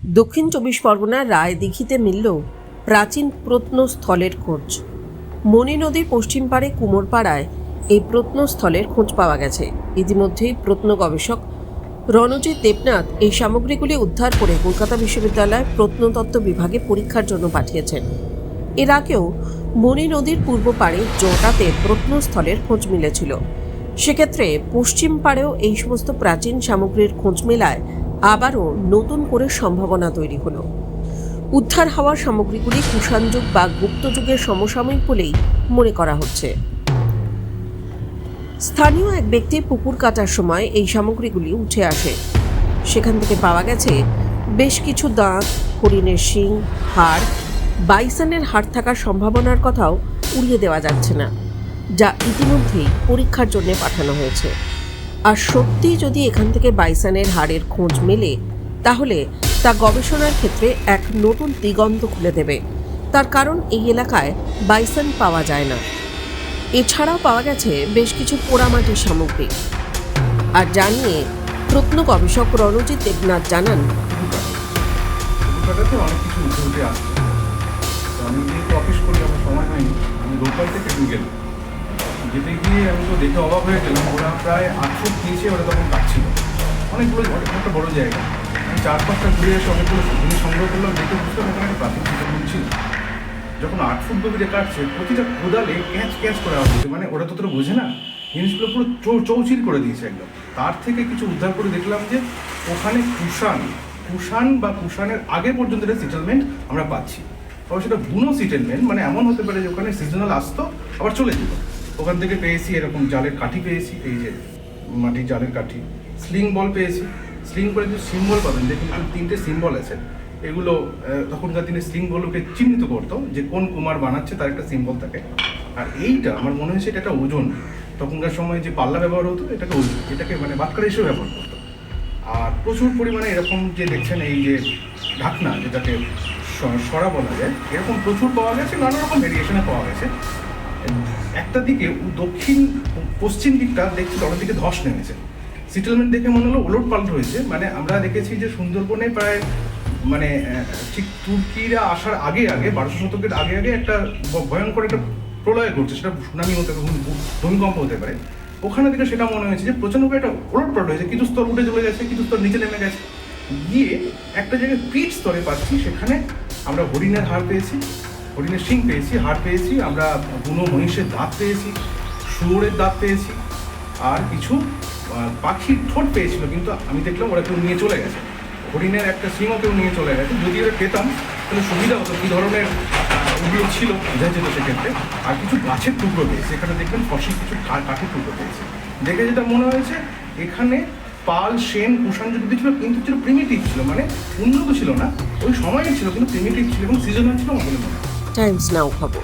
দক্ষিণ চব্বিশ পরগনার রায়দিঘিতে মিলল প্রাচীন প্রত্নস্থলের খোঁজ। মণি নদীর পশ্চিম পাড়ে কুমোরপাড়ায় এই প্রত্নস্থলের খোঁজ পাওয়া গেছে। ইতিমধ্যেই প্রত্ন গবেষক রণজিৎ দেবনাথ এই সামগ্রীগুলি উদ্ধার করে কলকাতা বিশ্ববিদ্যালয় প্রত্নতত্ত্ব বিভাগে পরীক্ষার জন্য পাঠিয়েছেন। এর আগেও মণি নদীর পূর্ব পাড়ে জটাতে প্রত্নস্থলের খোঁজ মিলেছিল। সেক্ষেত্রে পশ্চিম পাড়েও এই সমস্ত প্রাচীন সামগ্রীর খোঁজ মেলায় আবারও নতুন করে সম্ভাবনা তৈরি হলো। উদ্ধার হওয়া সামগ্রীগুলি কুষাণ যুগ বা গুপ্ত যুগের সমসাময়িক বলেই মনে করা হচ্ছে। স্থানীয় এক ব্যক্তি পুকুর কাটার সময় এই সামগ্রীগুলি উঠে আসে। সেখান থেকে পাওয়া গেছে বেশ কিছু দাঁত, হরিণের শিং, হাড়, বাইসনের হাড় থাকার সম্ভাবনার কথাও উড়িয়ে দেওয়া যাচ্ছে না, যা ইতিমধ্যেই পরীক্ষার জন্য পাঠানো হয়েছে। আর সত্যি যদি এখান থেকে বাইসনের হাড়ের খোঁজ মেলে, তাহলে তা গবেষণার ক্ষেত্রে এক নতুন দিগন্ত খুলে দেবে। তার কারণ এই এলাকায় বাইসন পাওয়া যায় না। এছাড়াও পাওয়া গেছে বেশ কিছু পোড়ামাটির সামগ্রী। আর জানিয়ে প্রত্ন গবেষক রণজিৎ দেবনাথ জানান, অনেক কিছু উঠে উঠে আসছে। আমি যেহেতু অফিস করি, আমার সময় হয়নি, আমি লোকাল থেকে গেলাম। যেতে গিয়ে আমি তো দেখে অবাক হয়ে গেলাম, ওরা প্রায় 8 ফুট নিচে ওরা তখন কাটছিল। অনেকগুলো একটা বড় জায়গা। আমি 4-5টা ঘুরে এসে অনেকগুলো জিনিস সংগ্রহ করলাম, দেখে বুঝতে এখানে একটা প্রাচীন সিদ্ধান্ত ছিল। যখন 8 ফুট গভীরে কাটছে, প্রতিটা কোদালে ক্যাচ করে আওয়াজ হচ্ছে, মানে ওরা তো বোঝে না, জিনিসগুলো পুরো চৌচির করে দিয়েছে একদম। তার থেকে কিছু উদ্ধার করে দেখলাম যে ওখানে কুষাণ বা কুষাণের আগে পর্যন্ত একটা সেটেলমেন্ট আমরা পাচ্ছি। তবে সেটা বুনো সেটেলমেন্ট, মানে এমন হতে পারে যে ওখানে সিজনাল আসতো আবার চলে যেত। ওখান থেকে পেয়েছি এরকম জালের কাঠি পেয়েছি, এই যে মাটির জালের কাঠি, স্লিং বল পেয়েছি। স্লিং বলে যে সিম্বল পাবেন, দেখুন 3টে সিম্বল আছে। এগুলো তখনকার দিনে স্লিং বলকে চিহ্নিত করতো যে কোন কুমার বানাচ্ছে, তার একটা সিম্বল থাকে। আর এইটা আমার মনে হয়েছে এটা একটা ওজন। তখনকার সময় যে পাল্লা ব্যবহার হতো, এটাকে ওজন, এটাকে মানে বাটখারা হিসেবে ব্যবহার করতো। আর প্রচুর পরিমাণে এরকম যে দেখছেন এই যে ঢাকনা, যেটাকে সরা বলা যায়, এরকম প্রচুর পাওয়া গেছে, নানা রকম ভেরিয়েশনে পাওয়া গেছে। একটা দিকে দক্ষিণ পশ্চিম দিকটা দেখছি তখন দিকে ধস নেমেছে। সেটেলমেন্ট দেখে মনে হলো ওলট পাল্ট হয়েছে। মানে আমরা দেখেছি যে সুন্দরবনে প্রায় মানে ঠিক তুর্কিরা আসার আগে 1200 শতকের আগে একটা ভয়ঙ্কর একটা প্রলয় ঘটছে, সেটা সুনামি হতে পারে, ভূমিকম্প হতে পারে। ওখানে থেকে সেটা মনে হয়েছে যে প্রচণ্ড একটা ওলট পাল্ট হয়েছে, কিছু স্তর উঠে চলে গেছে, কিছু স্তর নিচে নেমে গেছে, গিয়ে একটা জায়গায় পিচ স্তরে পাচ্ছি। সেখানে আমরা হরিণের হাড় পেয়েছি, হরিণের শিং পেয়েছি, হাড় পেয়েছি, আমরা বুনো মহিষের দাঁত পেয়েছি, শুয়োরের দাঁত পেয়েছি, আর কিছু পাখির ঠোঁট পেয়েছিল, কিন্তু আমি দেখলাম ওরা কেউ নিয়ে চলে গেছে। হরিণের একটা শিংও কেউ নিয়ে চলে গেছে। যদি ওরা পেতাম তাহলে সুবিধা হতো, কী ধরনের ওগুলো ছিল বোঝা যেত সেক্ষেত্রে। আর কিছু গাছের টুকরো পেয়েছে, এখানে দেখবেন ফসিল কিছু কাঠের টুকরো পেয়েছে। দেখে যেটা মনে হয়েছে এখানে পাল, সেন, কুষাণ যুগ ছিল, কিন্তু ছিল প্রিমিটিভ ছিল, মানে উন্নত ছিল না, ওই সময়ের ছিল, কিন্তু প্রিমিটিভ ছিল এবং সিজনাল ছিল বলে মনে হয়। টাইমস নাও খবর।